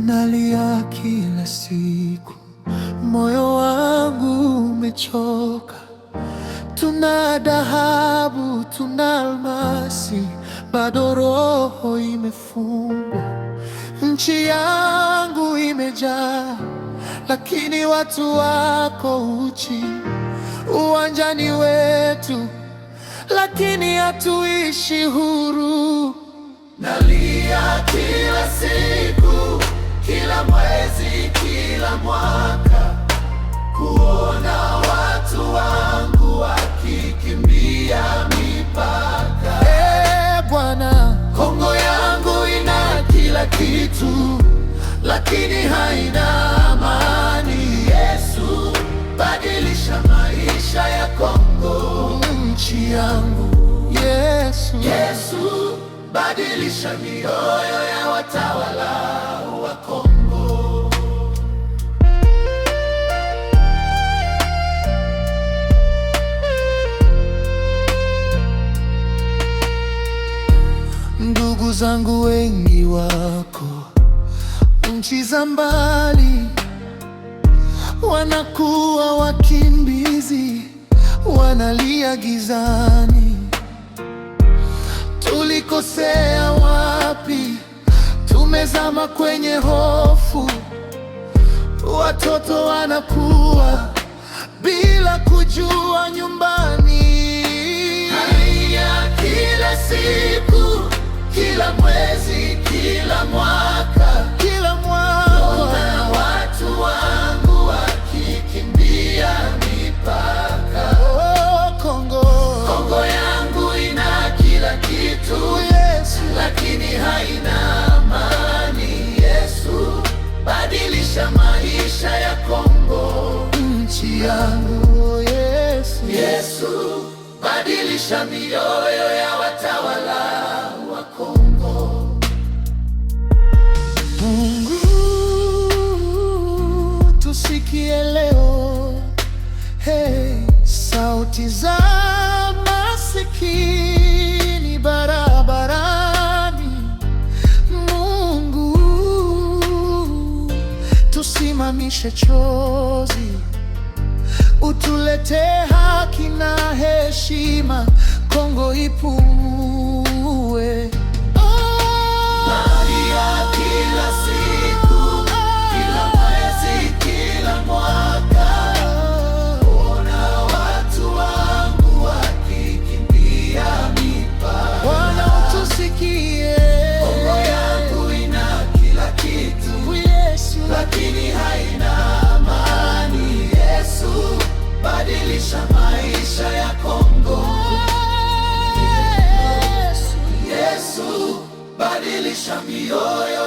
Nalia kila siku, moyo wangu umechoka. Tuna dhahabu, tuna almasi, bado roho imefungwa. Nchi yangu imejaa, lakini watu wako uchi. Uwanjani wetu, lakini hatuishi huru. Nalia kila siku, kila mwezi, kila mwaka, kuona watu wangu wakikimbia mipaka. Bwana, Kongo yangu ina kila kitu, lakini haina amani. Yesu, badilisha maisha ya Kongo, nchi yangu. Yesu, badilisha mioyo ya watawala wa Kongo. Ndugu zangu wengi wako nchi za mbali, wanakuwa wakimbizi, wanalia gizani. Tulikosea wapi? Tumezama kwenye hofu. Watoto wanakuwa bila kujua nyumbani. Haya kila siku, kila mwezi, kila mwaka, naona watu wangu wakikimbia mipaka. Kongo yangu ina kila kitu, lakini haina amani. Yesu, badilisha maisha ya Kongo, nchi yangu. Yesu, badilisha mioyo ya watawala wa Kongo. Mungu, tusikie leo, sauti za masikini barabarani. Mungu, tusimamishe chozi, utulete haki na heshima. Kongo ipumue. Nalia kila siku, kila mwezi, kila mwaka, kuona watu wangu wakikimbia mipaka. Bwana, utusikie. Kongo yangu ina kila kitu, lakini haina amani. Yesu, badilisha maisha ya Kongo. Yesu, badilisha mioyo